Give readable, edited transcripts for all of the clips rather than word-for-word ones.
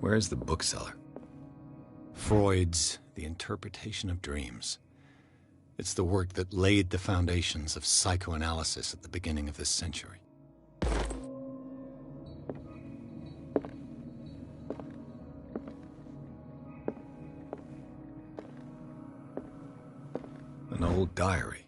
Where's the bookseller? Freud's The Interpretation of Dreams. It's the work that laid the foundations of psychoanalysis at the beginning of this century. An old diary.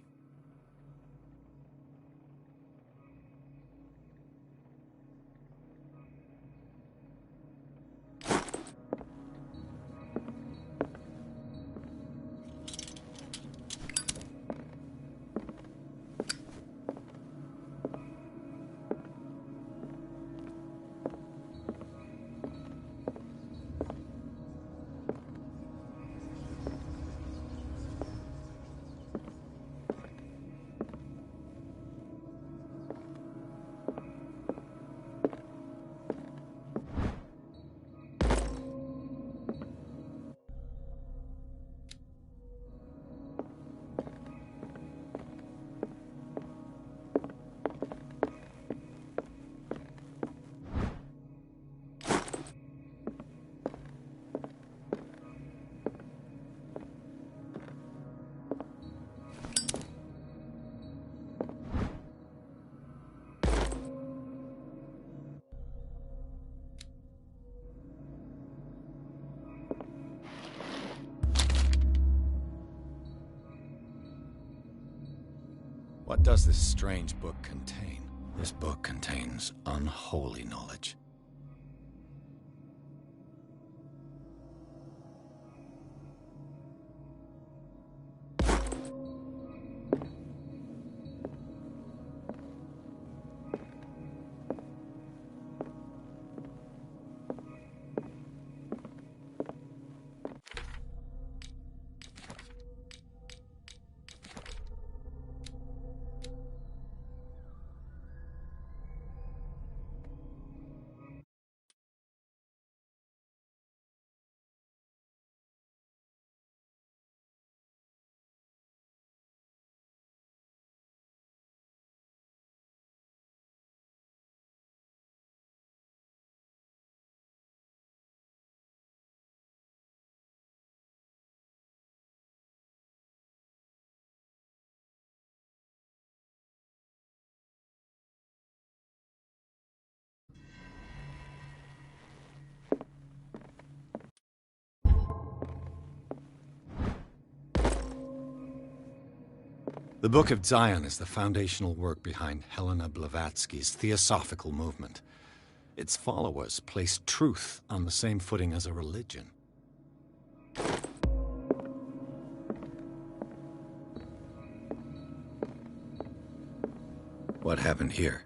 What does this strange book contain? This book contains unholy knowledge. The Book of Zion is the foundational work behind Helena Blavatsky's Theosophical movement. Its followers place truth on the same footing as a religion. What happened here?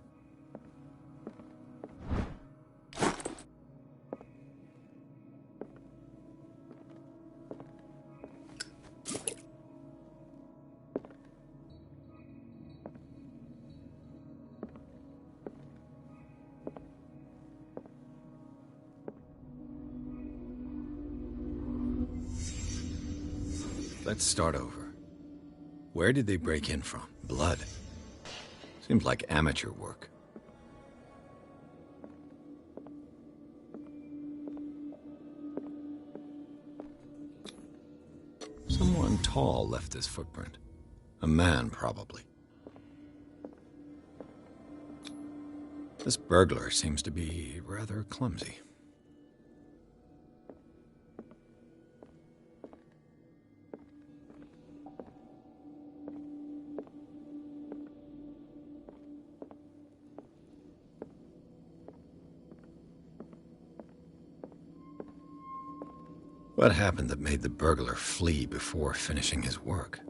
Let's start over. Where did they break in from? Blood. Seems like amateur work. Someone tall left this footprint. A man, probably. This burglar seems to be rather clumsy. What happened that made the burglar flee before finishing his work?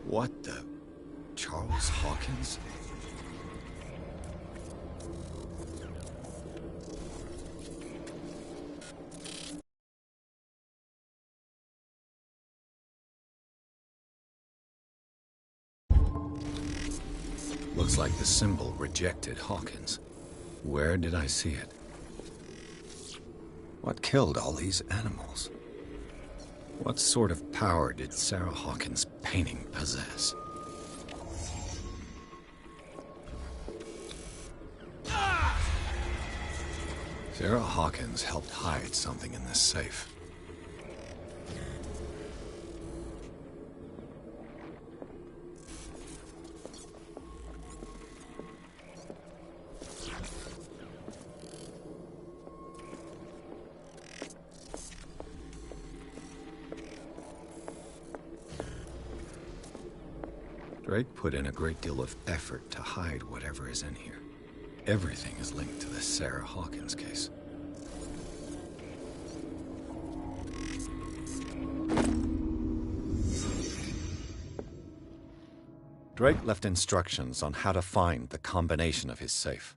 What the... Charles Hawkins? Looks like the symbol rejected Hawkins. Where did I see it? What killed all these animals? What sort of power did Sarah Hawkins' painting possess? Sarah Hawkins helped hide something in this safe. Drake put in a great deal of effort to hide whatever is in here. Everything is linked to the Sarah Hawkins case. Drake left instructions on how to find the combination of his safe.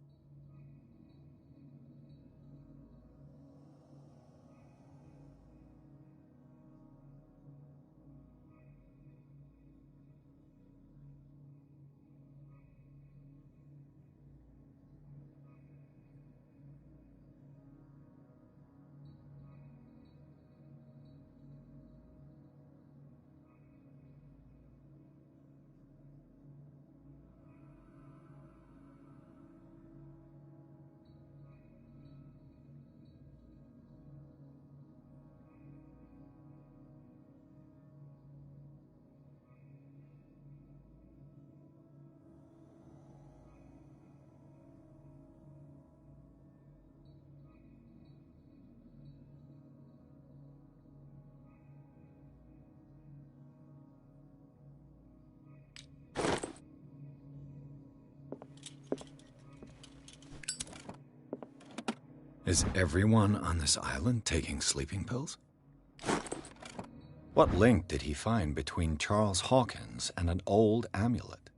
Is everyone on this island taking sleeping pills? What link did he find between Charles Hawkins and an old amulet?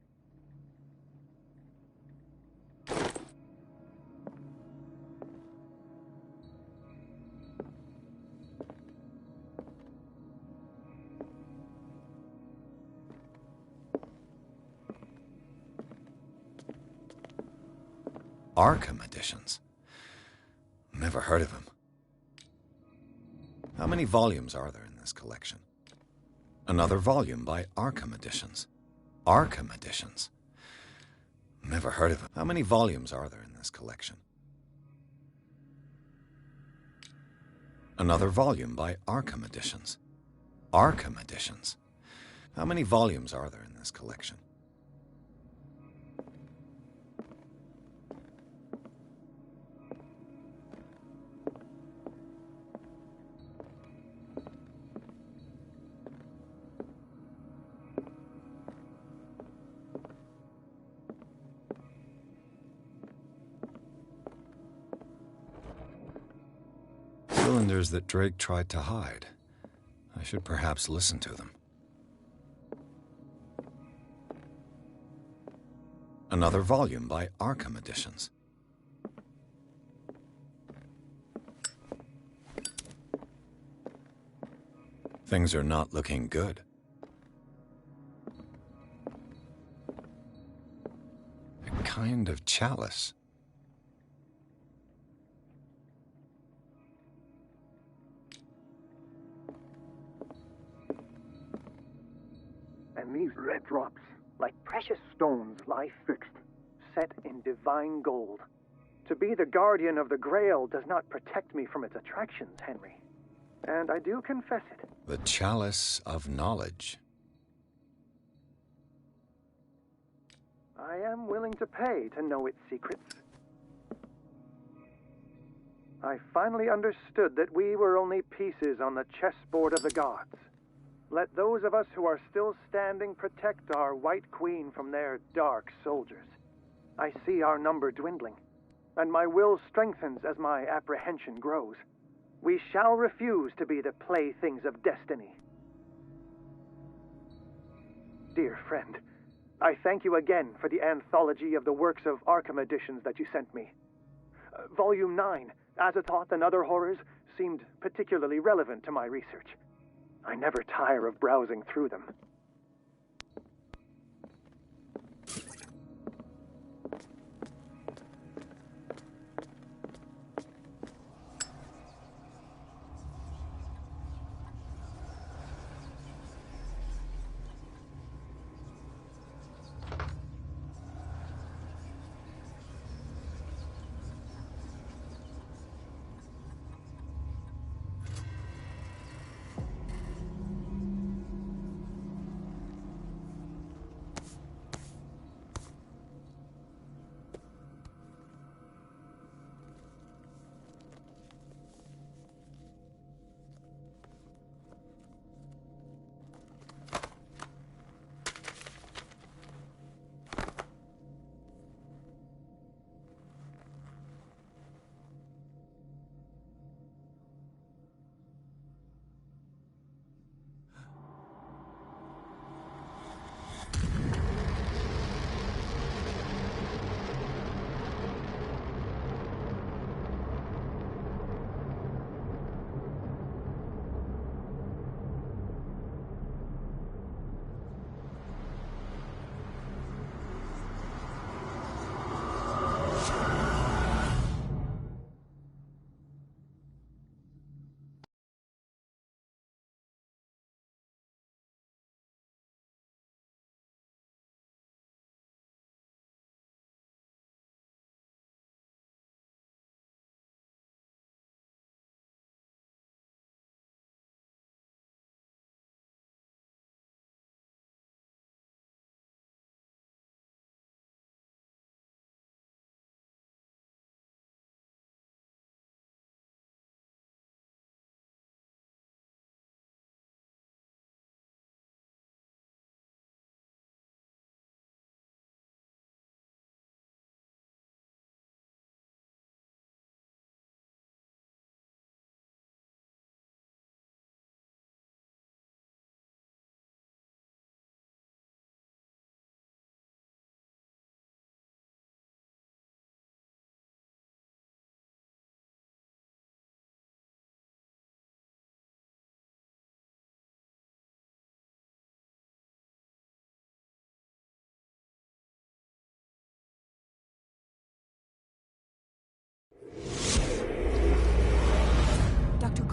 Arkham editions. Never heard of him. How many volumes are there in this collection? Another volume by Arkham Editions. Arkham Editions. Never heard of him. How many volumes are there in this collection? Another volume by Arkham Editions. Arkham Editions. How many volumes are there in this collection? Cylinders that Drake tried to hide. I should perhaps listen to them. Another volume by Arkham Editions. Things are not looking good. A kind of chalice. And these red drops, like precious stones, lie fixed, set in divine gold. To be the guardian of the Grail does not protect me from its attractions, Henry. And I do confess it. The chalice of knowledge. I am willing to pay to know its secrets. I finally understood that we were only pieces on the chessboard of the gods. Let those of us who are still standing protect our White Queen from their dark soldiers. I see our number dwindling, and my will strengthens as my apprehension grows. We shall refuse to be the playthings of destiny. Dear friend, I thank you again for the anthology of the works of Arkham Editions that you sent me. Volume 9, Azathoth and Other Horrors, seemed particularly relevant to my research. I never tire of browsing through them.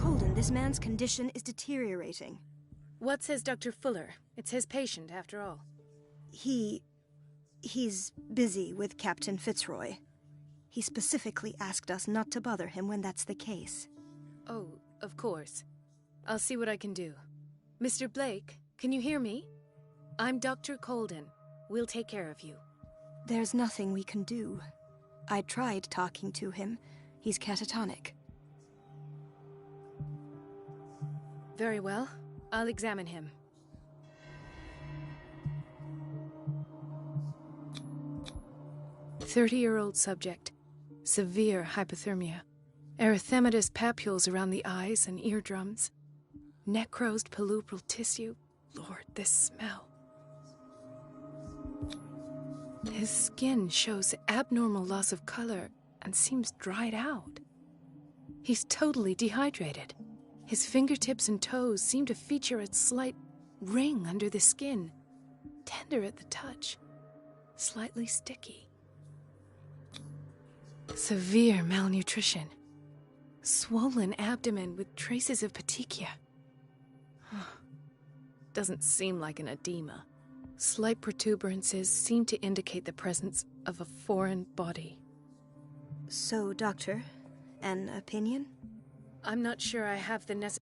Colden, this man's condition is deteriorating. What says Dr. Fuller? It's his patient, after all. He's busy with Captain Fitzroy. He specifically asked us not to bother him when that's the case. Oh, of course. I'll see what I can do. Mr. Blake, can you hear me? I'm Dr. Colden. We'll take care of you. There's nothing we can do. I tried talking to him. He's catatonic. Very well. I'll examine him. "30-year-old subject. Severe hypothermia. Erythematous papules around the eyes and eardrums. Necrosed palpebral tissue. Lord, this smell. His skin shows abnormal loss of color and seems dried out. He's totally dehydrated. His fingertips and toes seem to feature a slight ring under the skin, tender at the touch, slightly sticky. Severe malnutrition. Swollen abdomen with traces of petechia. Doesn't seem like an edema. Slight protuberances seem to indicate the presence of a foreign body. So, Doctor, an opinion? I'm not sure I have the necessary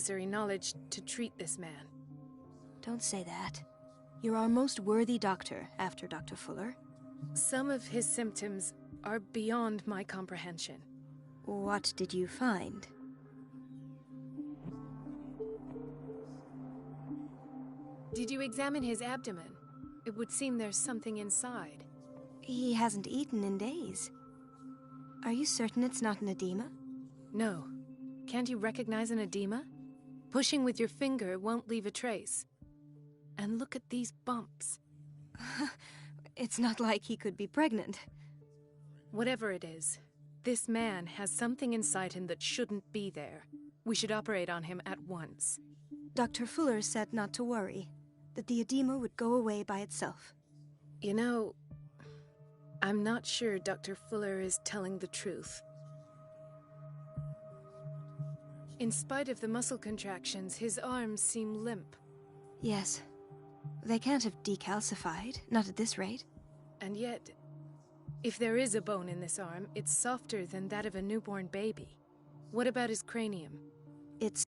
necessary knowledge to treat this man. Don't say that. You're our most worthy doctor after Dr. Fuller. Some of his symptoms are beyond my comprehension. What did you find? Did you examine his abdomen? It would seem there's something inside. He hasn't eaten in days. Are you certain it's not an edema? No. Can't you recognize an edema? Pushing with your finger won't leave a trace. And look at these bumps. It's not like he could be pregnant. Whatever it is, this man has something inside him that shouldn't be there. We should operate on him at once. Dr. Fuller said not to worry, that the edema would go away by itself. You know, I'm not sure Dr. Fuller is telling the truth. In spite of the muscle contractions, his arms seem limp. Yes. They can't have decalcified, not at this rate. And yet, if there is a bone in this arm, it's softer than that of a newborn baby. What about his cranium? It's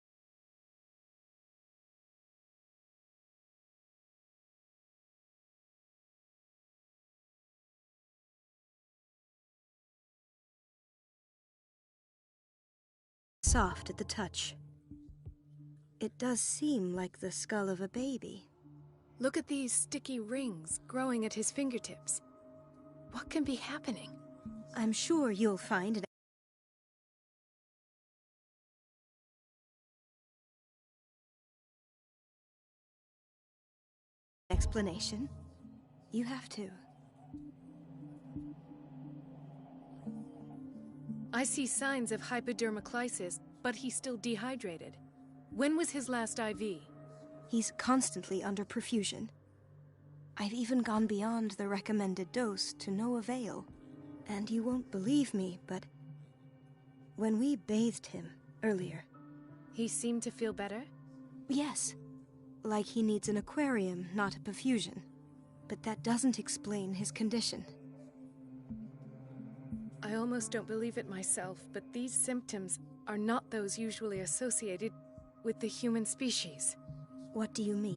soft at the touch. It does seem like the skull of a baby. Look at these sticky rings growing at his fingertips. What can be happening? I'm sure you'll find an explanation. You have to. I see signs of hypodermoclysis, but he's still dehydrated. When was his last IV? He's constantly under perfusion. I've even gone beyond the recommended dose to no avail. And you won't believe me, but when we bathed him earlier... He seemed to feel better? Yes. Like he needs an aquarium, not a perfusion. But that doesn't explain his condition. I almost don't believe it myself, but these symptoms are not those usually associated with the human species. What do you mean?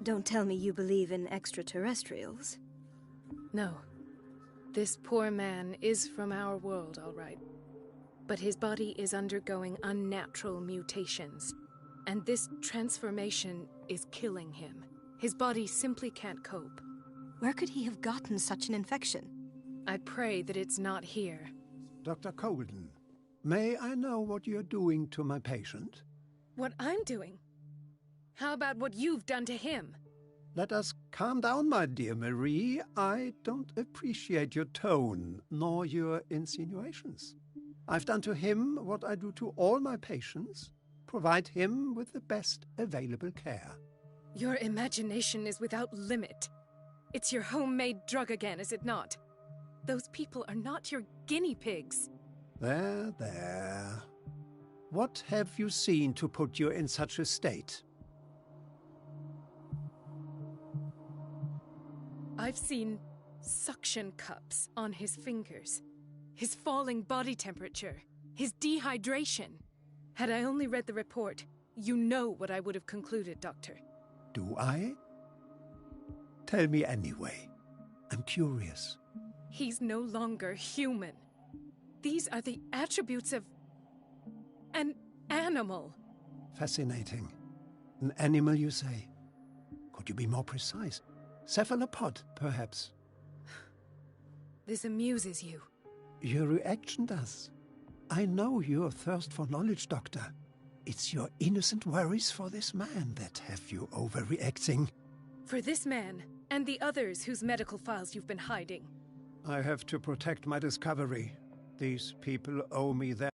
Don't tell me you believe in extraterrestrials. No. This poor man is from our world, all right. But his body is undergoing unnatural mutations. And this transformation is killing him. His body simply can't cope. Where could he have gotten such an infection? I pray that it's not here. Dr. Colden, may I know what you're doing to my patient? What I'm doing? How about what you've done to him? Let us calm down, my dear Marie. I don't appreciate your tone, nor your insinuations. I've done to him what I do to all my patients. Provide him with the best available care. Your imagination is without limit. It's your homemade drug again, is it not? Those people are not your guinea pigs. There, there. What have you seen to put you in such a state? I've seen suction cups on his fingers, his falling body temperature, his dehydration. Had I only read the report, you know what I would have concluded, Doctor. Do I? Tell me anyway. I'm curious. He's no longer human. These are the attributes of an animal. Fascinating. An animal, you say? Could you be more precise? Cephalopod, perhaps? This amuses you. Your reaction does. I know your thirst for knowledge, Doctor. It's your innocent worries for this man that have you overreacting. For this man, and the others whose medical files you've been hiding. I have to protect my discovery. These people owe me their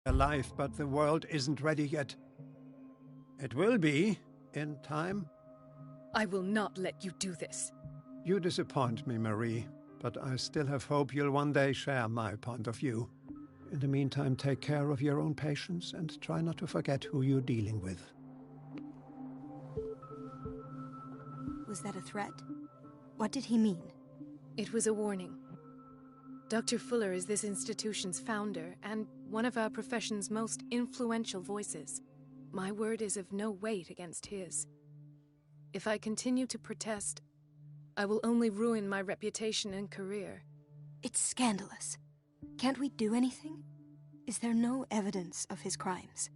alive, but the world isn't ready yet. It will be, in time. I will not let you do this. You disappoint me, Marie, but I still have hope you'll one day share my point of view. In the meantime, take care of your own patients and try not to forget who you're dealing with. Was that a threat? What did he mean? It was a warning. Dr. Fuller is this institution's founder and one of our profession's most influential voices. My word is of no weight against his. If I continue to protest, I will only ruin my reputation and career. It's scandalous. Can't we do anything? Is there no evidence of his crimes?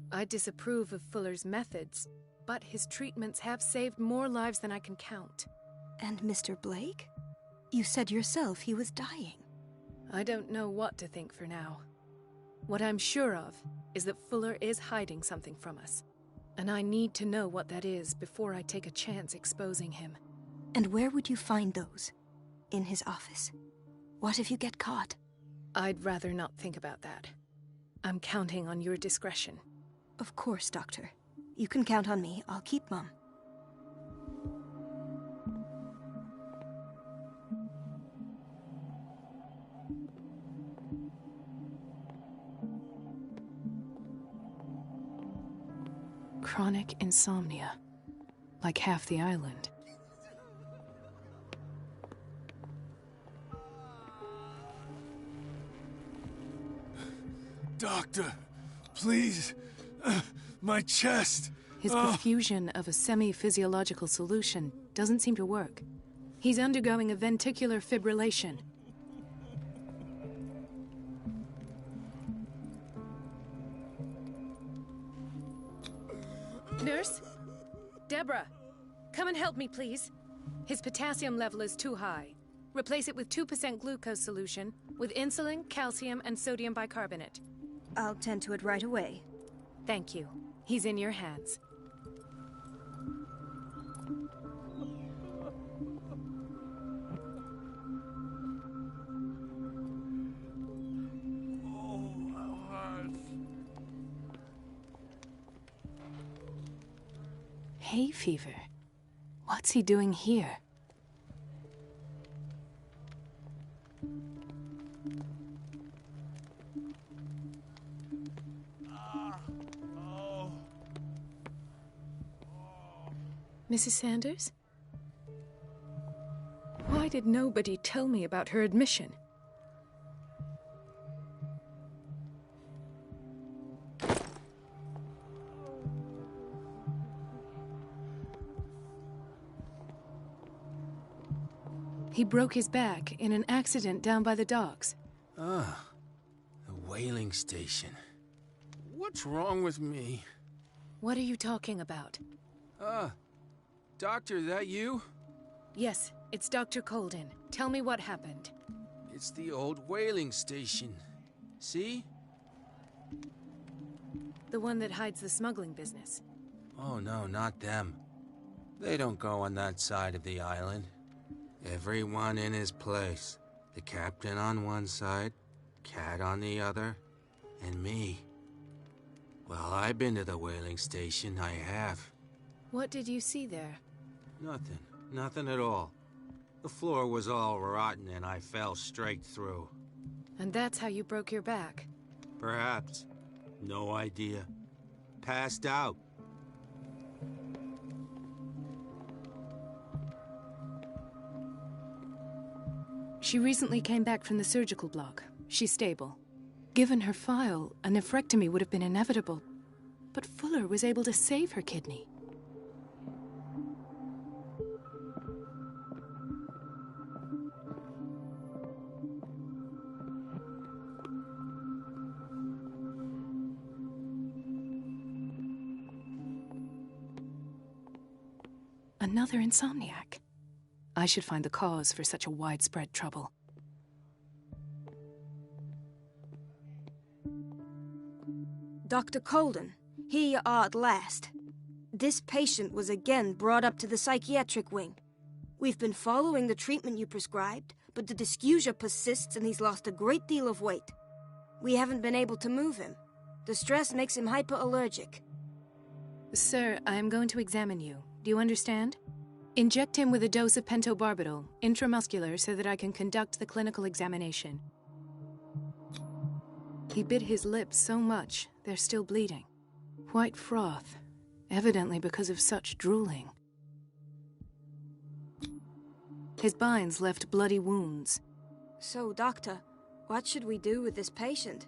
I disapprove of Fuller's methods, but his treatments have saved more lives than I can count. And Mr. Blake? You said yourself he was dying. I don't know what to think for now. What I'm sure of is that Fuller is hiding something from us, and I need to know what that is before I take a chance exposing him. And where would you find those? In his office? What if you get caught? I'd rather not think about that. I'm counting on your discretion. Of course, Doctor. You can count on me. I'll keep mum. Chronic insomnia. Like half the island. Doctor, please. My chest. His perfusion of a semi-physiological solution doesn't seem to work. He's undergoing a ventricular fibrillation. Nurse? Deborah, come and help me, please. His potassium level is too high. Replace it with 2% glucose solution with insulin, calcium, and sodium bicarbonate. I'll tend to it right away. Thank you. He's in your hands. Hay fever. What's he doing here? Mrs. Sanders? Why did nobody tell me about her admission? He broke his back in an accident down by the docks. Ah, the whaling station. What's wrong with me? What are you talking about? Doctor, that you? Yes, it's Dr. Colden. Tell me what happened. It's the old whaling station. See? The one that hides the smuggling business. Oh no, not them. They don't go on that side of the island. Everyone in his place. The captain on one side, Cat on the other, and me. Well, I've been to the whaling station, I have. What did you see there? Nothing. Nothing at all. The floor was all rotten and I fell straight through. And that's how you broke your back? Perhaps. No idea. Passed out. She recently came back from the surgical block. She's stable. Given her file, a nephrectomy would have been inevitable. But Fuller was able to save her kidney. Another insomniac. I should find the cause for such a widespread trouble. Dr. Colden, here you are at last. This patient was again brought up to the psychiatric wing. We've been following the treatment you prescribed, but the dysgeusia persists and he's lost a great deal of weight. We haven't been able to move him. The stress makes him hyperallergic. Sir, I am going to examine you. Do you understand? Inject him with a dose of pentobarbital, intramuscular, so that I can conduct the clinical examination. He bit his lips so much, they're still bleeding. White froth, evidently because of such drooling. His binds left bloody wounds. So, Doctor, what should we do with this patient?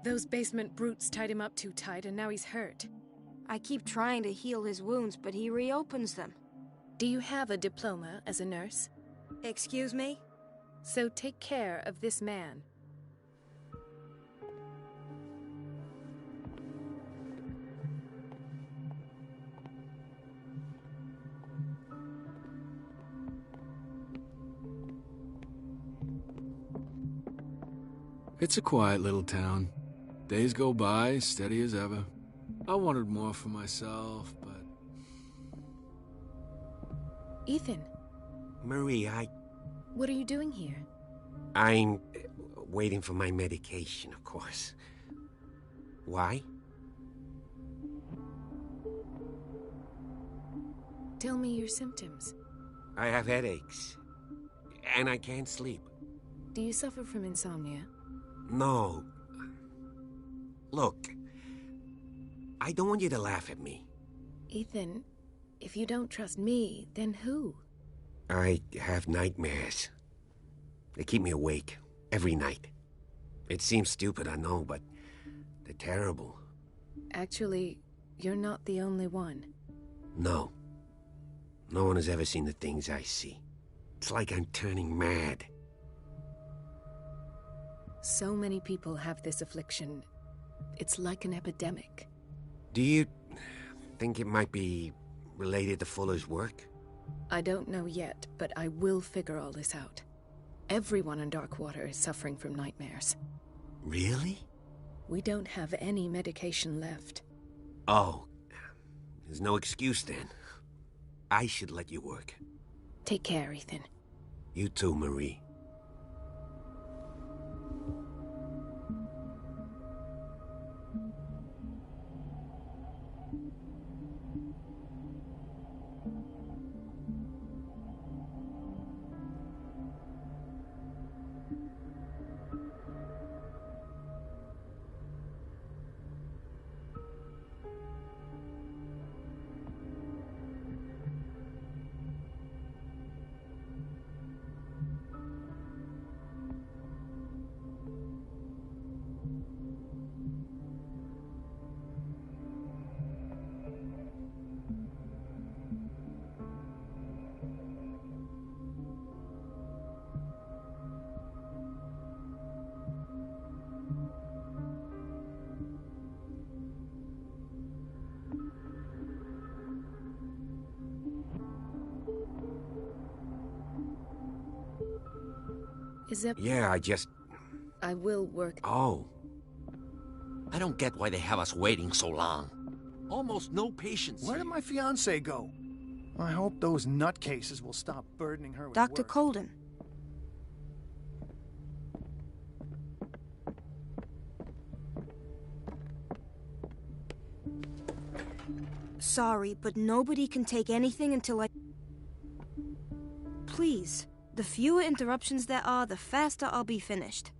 Those basement brutes tied him up too tight, and now he's hurt. I keep trying to heal his wounds, but he reopens them. Do you have a diploma as a nurse? Excuse me? So take care of this man. It's a quiet little town. Days go by, steady as ever. I wanted more for myself, but... Ethan, Marie, what are you doing here? I'm waiting for my medication, of course. Why? Tell me your symptoms. I have headaches, and I can't sleep. Do you suffer from insomnia? No. Look, I don't want you to laugh at me. Ethan, if you don't trust me, then who? I have nightmares. They keep me awake every night. It seems stupid, I know, but they're terrible. Actually, you're not the only one. No. No one has ever seen the things I see. It's like I'm turning mad. So many people have this affliction. It's like an epidemic. Do you think it might be related to Fuller's work? I don't know yet, but I will figure all this out. Everyone in Darkwater is suffering from nightmares. Really? We don't have any medication left. Oh, there's no excuse then. I should let you work. Take care, Ethan. You too, Marie. Is that... Yeah, I will work... Oh. I don't get why they have us waiting so long. Almost no patience. Where did my fiancée go? I hope those nutcases will stop burdening her with Dr. work. Colden. Sorry, but nobody can take anything until I... Please. The fewer interruptions there are, the faster I'll be finished.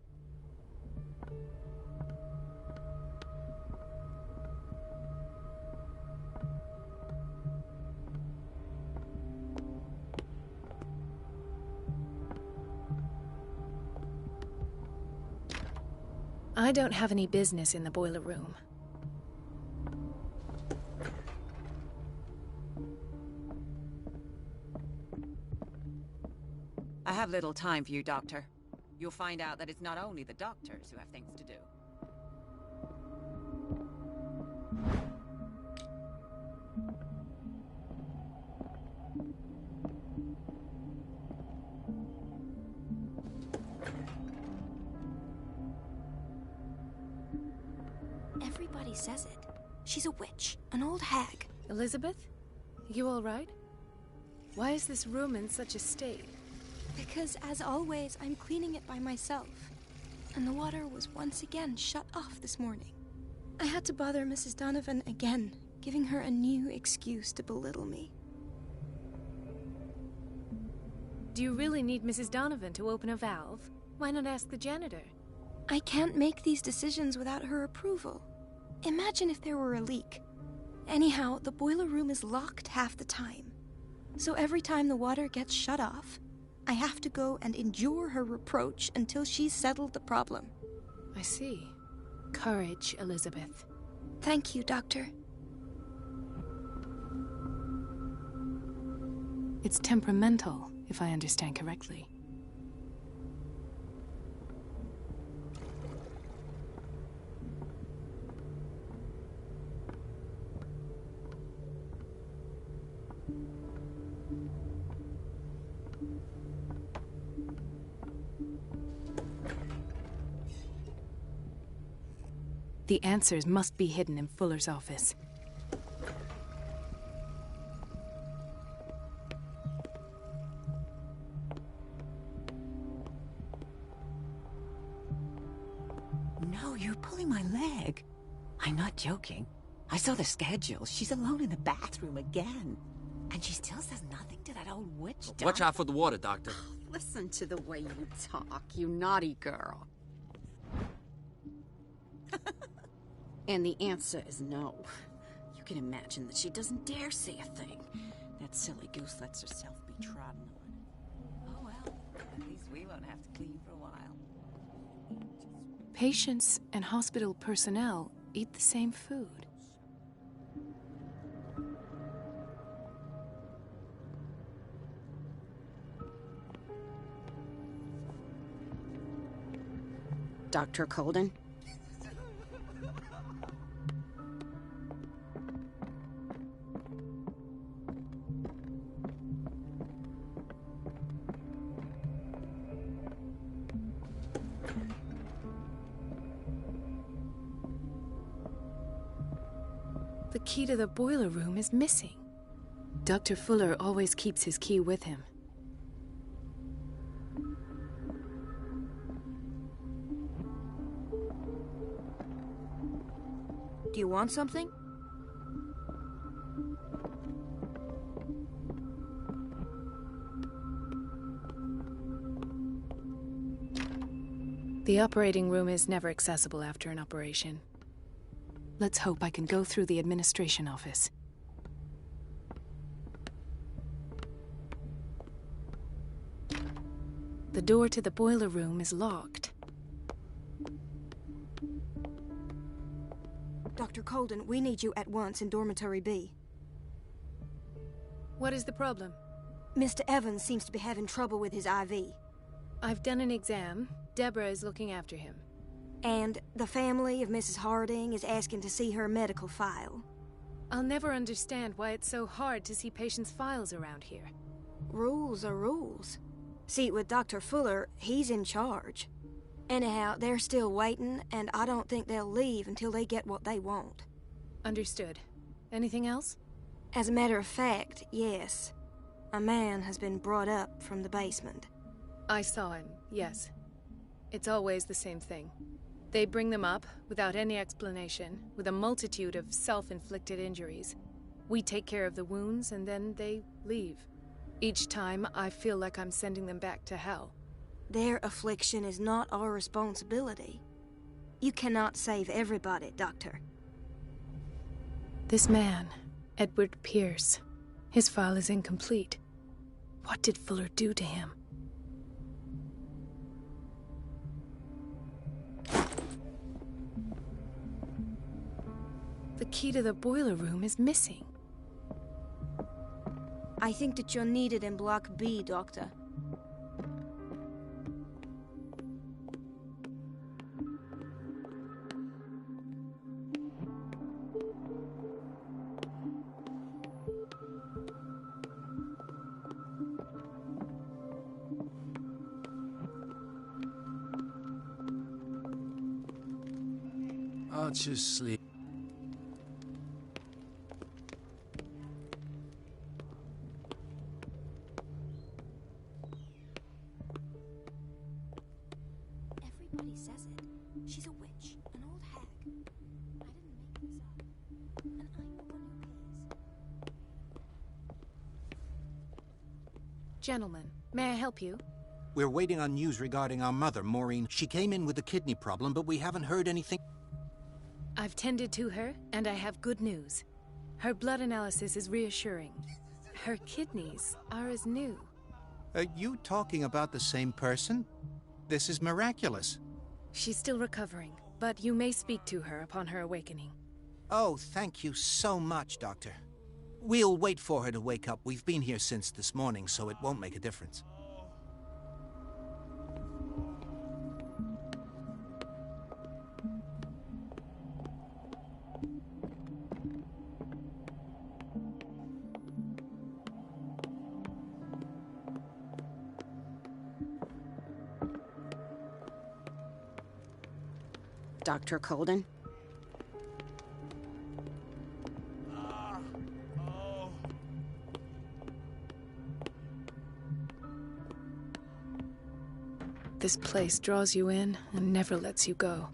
I don't have any business in the boiler room. I have little time for you, Doctor. You'll find out that it's not only the doctors who have things to do. Everybody says it. She's a witch, an old hag. Elizabeth? You all right? Why is this room in such a state? Because, as always, I'm cleaning it by myself. And the water was once again shut off this morning. I had to bother Mrs. Donovan again, giving her a new excuse to belittle me. Do you really need Mrs. Donovan to open a valve? Why not ask the janitor? I can't make these decisions without her approval. Imagine if there were a leak. Anyhow, the boiler room is locked half the time. So every time the water gets shut off, I have to go and endure her reproach until she's settled the problem. I see. Courage, Elizabeth. Thank you, Doctor. It's temperamental, if I understand correctly. The answers must be hidden in Fuller's office. No, you're pulling my leg. I'm not joking. I saw the schedule. She's alone in the bathroom again. And she still says nothing to that old witch doctor. Watch out for the water, Doctor. Listen to the way you talk, you naughty girl. And the answer is no. You can imagine that she doesn't dare say a thing. That silly goose lets herself be trodden on. Oh well, at least we won't have to clean for a while. Patients and hospital personnel eat the same food. Dr. Colden? The key to the boiler room is missing. Dr. Fuller always keeps his key with him. Do you want something? The operating room is never accessible after an operation. Let's hope I can go through the administration office. The door to the boiler room is locked. Dr. Colden, we need you at once in Dormitory B. What is the problem? Mr. Evans seems to be having trouble with his IV. I've done an exam. Deborah is looking after him. And the family of Mrs. Harding is asking to see her medical file. I'll never understand why it's so hard to see patients' files around here. Rules are rules. See, with Dr. Fuller, he's in charge. Anyhow, they're still waiting, and I don't think they'll leave until they get what they want. Understood. Anything else? As a matter of fact, yes. A man has been brought up from the basement. I saw him, yes. It's always the same thing. They bring them up, without any explanation, with a multitude of self-inflicted injuries. We take care of the wounds, and then they leave. Each time, I feel like I'm sending them back to hell. Their affliction is not our responsibility. You cannot save everybody, Doctor. This man, Edward Pierce, his file is incomplete. What did Fuller do to him? The key to the boiler room is missing. I think that you're needed in Block B, Doctor. I'll just sleep. Everybody says it. She's a witch, an old hag. I didn't make this up. And I'm the one who pays. Gentlemen, may I help you? We're waiting on news regarding our mother, Maureen. She came in with a kidney problem, but we haven't heard anything. I've tended to her, and I have good news. Her blood analysis is reassuring. Her kidneys are as new. Are you talking about the same person? This is miraculous. She's still recovering, but you may speak to her upon her awakening. Oh, thank you so much, Doctor. We'll wait for her to wake up. We've been here since this morning, so it won't make a difference. Dr. Colden? This place draws you in and never lets you go.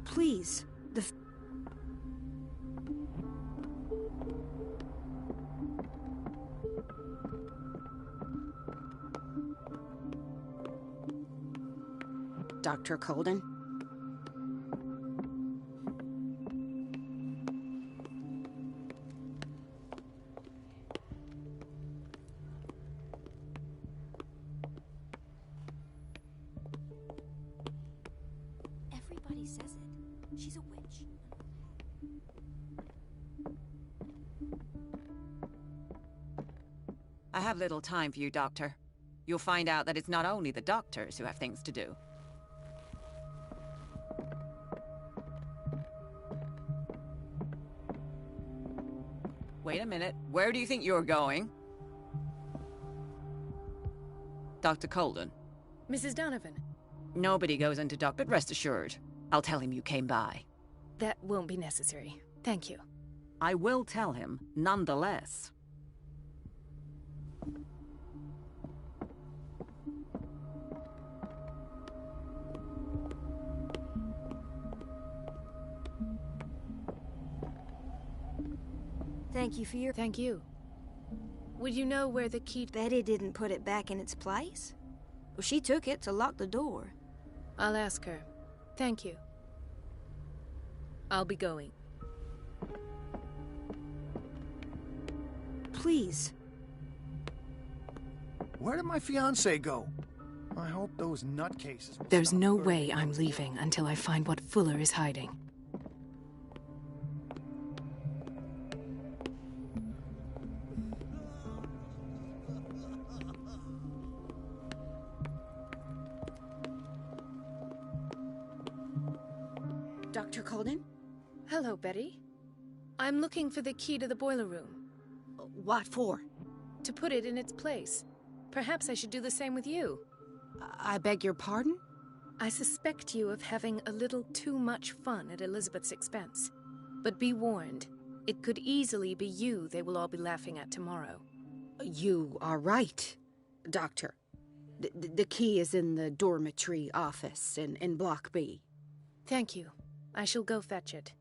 Please, Dr. Colden? everybody says it. She's a witch. I have little time for you, Doctor. You'll find out that it's not only the doctors who have things to do. Wait a minute. Where do you think you're going? Dr. Colden. Mrs. Donovan. Nobody goes into Doc, but rest assured, I'll tell him you came by. That won't be necessary. Thank you. I will tell him, nonetheless. Thank you for your... Thank you. Would you know where the key... Betty didn't put it back in its place? Well, she took it to lock the door. I'll ask her. Thank you. I'll be going. Please. Where did my fiancé go? I hope those nutcases... There's no way I'm leaving until I find what Fuller is hiding. Dr. Colden? Hello, Betty. I'm looking for the key to the boiler room. What for? To put it in its place. Perhaps I should do the same with you. I beg your pardon? I suspect you of having a little too much fun at Elizabeth's expense. But be warned, it could easily be you they will all be laughing at tomorrow. You are right, Doctor. The key is in the dormitory office in Block B. Thank you. I shall go fetch it.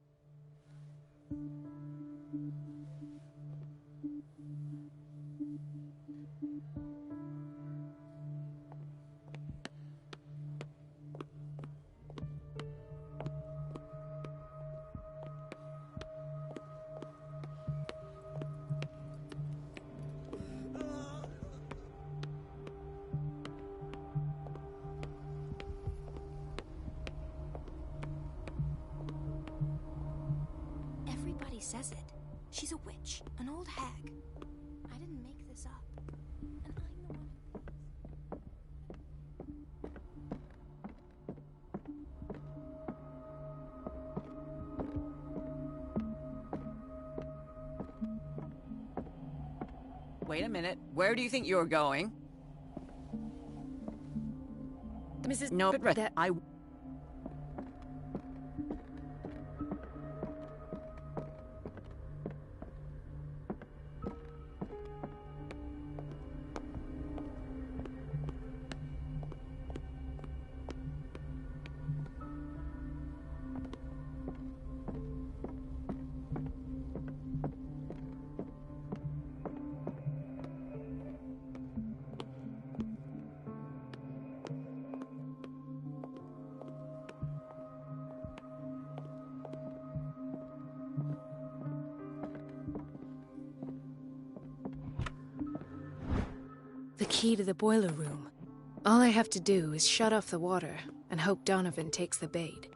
Everybody says it. She's a witch, an old hag. I didn't make this up. And I'm the one Wait a minute. Where do you think you're going? Mrs. No, but but that... I... The key to the boiler room. All I have to do is shut off the water and hope Donovan takes the bait.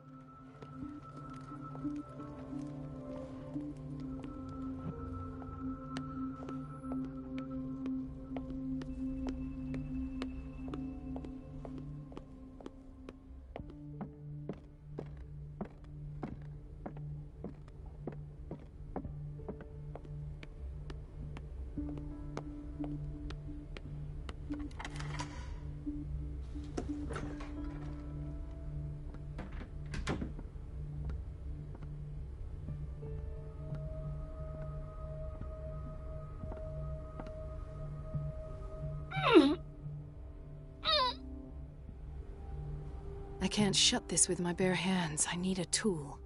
I can't shut this with my bare hands. I need a tool.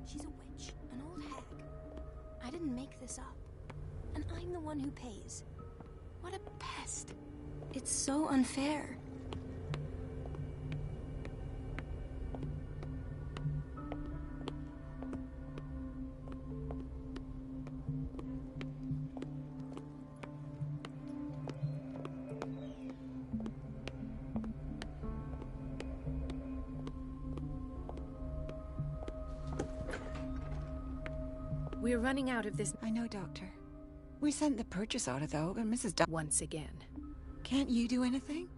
She's a witch, an old hag. I didn't make this up. And I'm the one who pays. What a pest. It's so unfair. We're running out of this... I know, Doctor. We sent the purchase order, though, and Mrs. once again. Can't you do anything?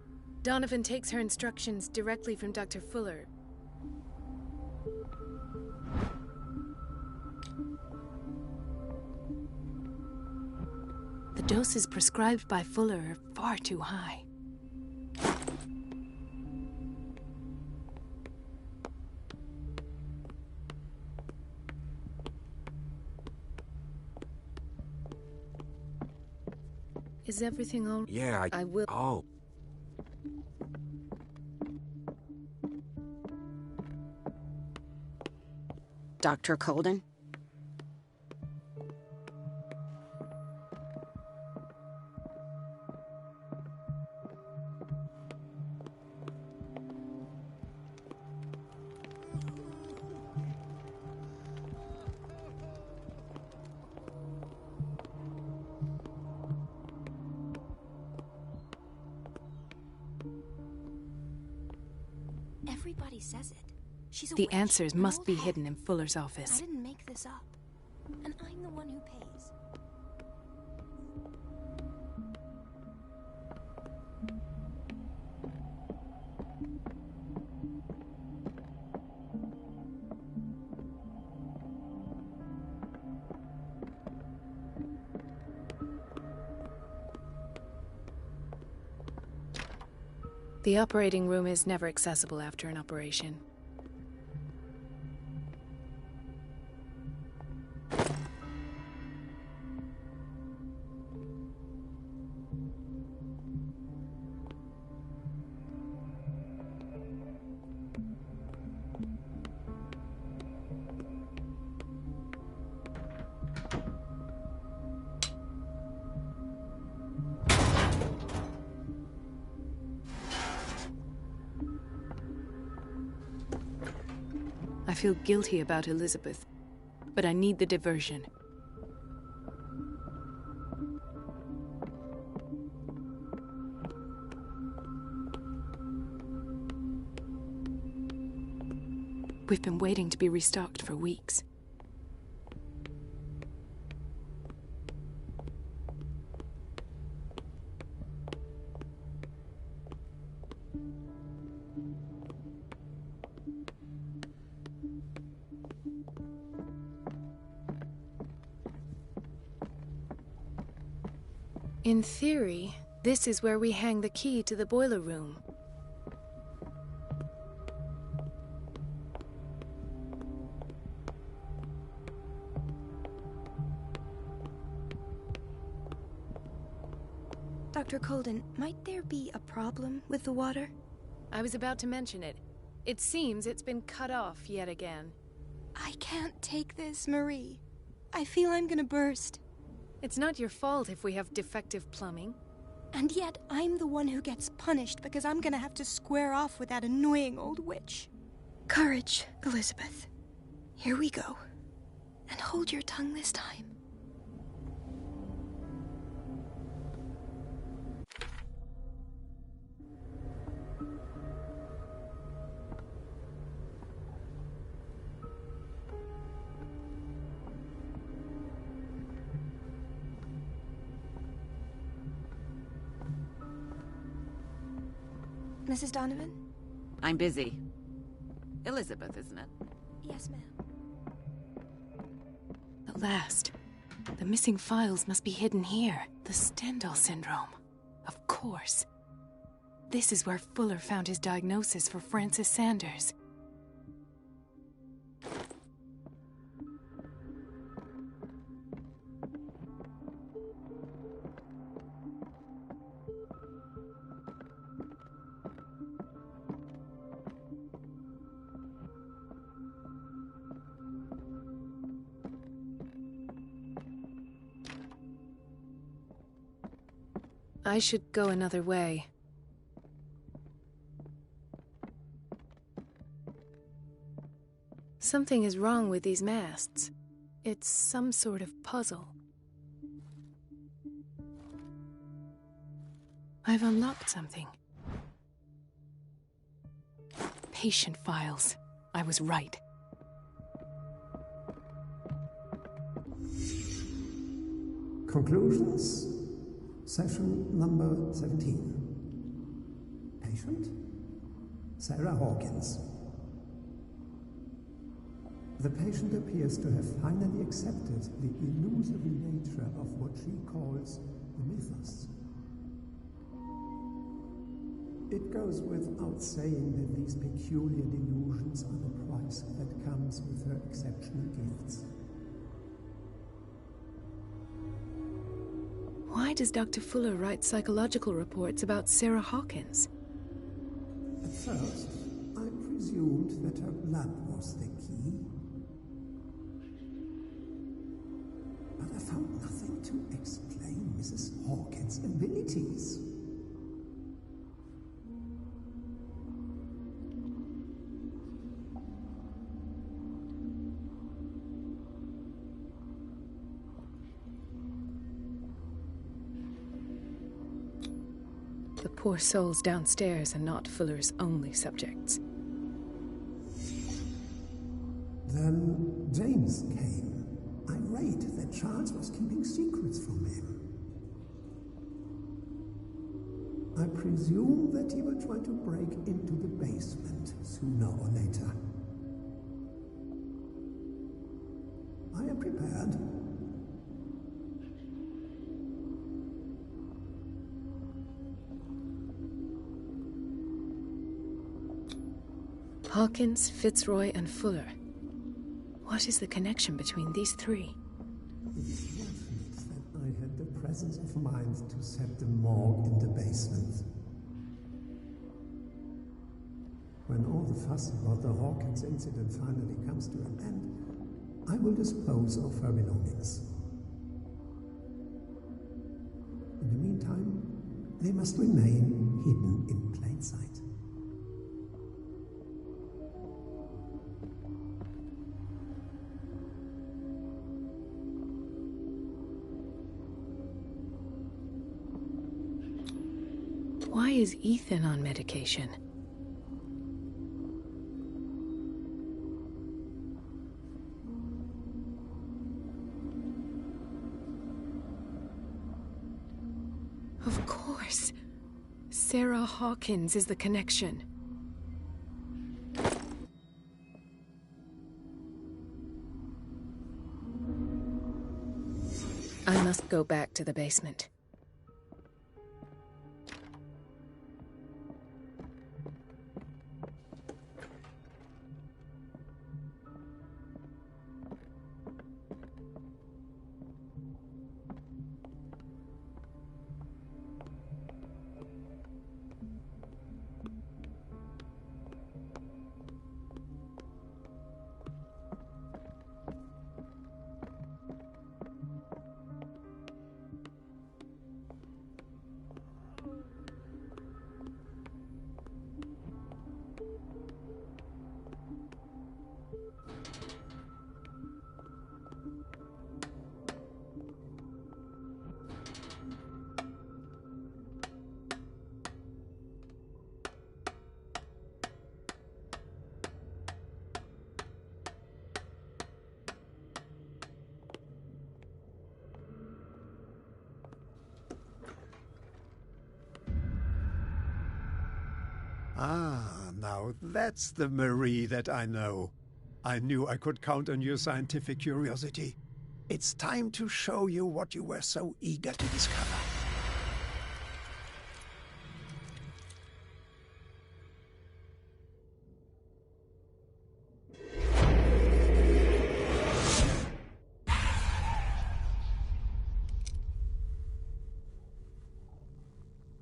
Donovan takes her instructions directly from Dr. Fuller. The doses prescribed by Fuller are far too high. Is everything all... Yeah, I will... Oh. Dr. Colden? Everybody says it. She's a The witch, answers an must old be hag. hidden in Fuller's I office. didn't make this up. And I'm the one who pays. The operating room is never accessible after an operation. I feel guilty about Elizabeth, but I need the diversion. We've been waiting to be restocked for weeks. In theory, this is where we hang the key to the boiler room. Dr. Colden, might there be a problem with the water? I was about to mention it. It seems it's been cut off yet again. I can't take this, Marie. I feel I'm gonna burst. It's not your fault if we have defective plumbing. And yet, I'm the one who gets punished because I'm gonna have to square off with that annoying old witch. Courage, Elizabeth. Here we go. And hold your tongue this time. Mrs. Donovan? I'm busy. Elizabeth, isn't it? Yes, ma'am. At last. The missing files must be hidden here. The Stendhal syndrome. Of course. This is where Fuller found his diagnosis for Francis Sanders. I should go another way. Something is wrong with these masts. It's some sort of puzzle. I've unlocked something. Patient files. I was right. Conclusions? Session number 17. Patient? Sarah Hawkins. The patient appears to have finally accepted the illusory nature of what she calls the mythos. It goes without saying that these peculiar delusions are the price that comes with her exceptional gifts. Why does Dr. Fuller write psychological reports about Sarah Hawkins? At first, I presumed that her blood was the key. But I found nothing to explain Mrs. Hawkins' abilities. The poor souls downstairs are not Fuller's only subjects. Then James came, irate that Charles was keeping secrets from him. I presume that he will try to break into the basement sooner or later. I am prepared. Hawkins, Fitzroy, and Fuller. What is the connection between these three? It is fortunate that I had the presence of mind to set the morgue in the basement. When all the fuss about the Hawkins incident finally comes to an end, I will dispose of her belongings. In the meantime, they must remain hidden in plain sight. Why is Ethan on medication? Of course. Sarah Hawkins is the connection. I must go back to the basement. Ah, now that's the Marie that I know. I knew I could count on your scientific curiosity. It's time to show you what you were so eager to discover.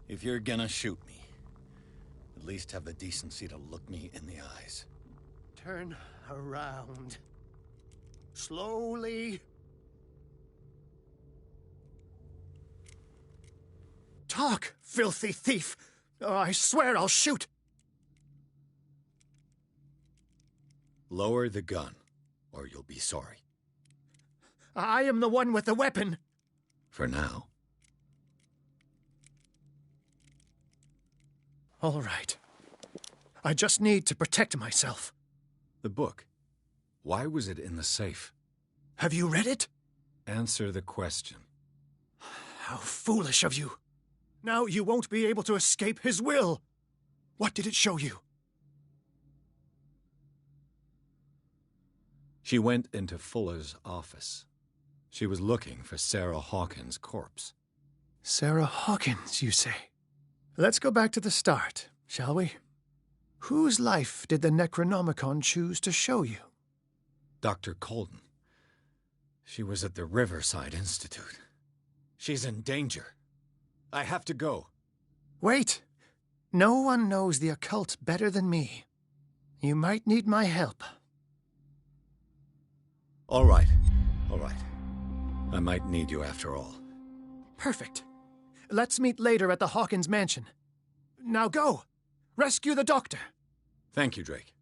If you're gonna shoot me, at least have the decency to look me in the eyes. Turn around. Slowly. Talk, filthy thief! Oh, I swear I'll shoot! Lower the gun, or you'll be sorry. I am the one with the weapon! For now. All right. I just need to protect myself. The book. Why was it in the safe? Have you read it? Answer the question. How foolish of you. Now you won't be able to escape his will. What did it show you? She went into Fuller's office. She was looking for Sarah Hawkins' corpse. Sarah Hawkins, you say? Let's go back to the start, shall we? Whose life did the Necronomicon choose to show you? Dr. Colden. She was at the Riverside Institute. She's in danger. I have to go. Wait. No one knows the occult better than me. You might need my help. All right. All right. I might need you after all. Perfect. Let's meet later at the Hawkins mansion. Now go! Rescue the doctor! Thank you, Drake.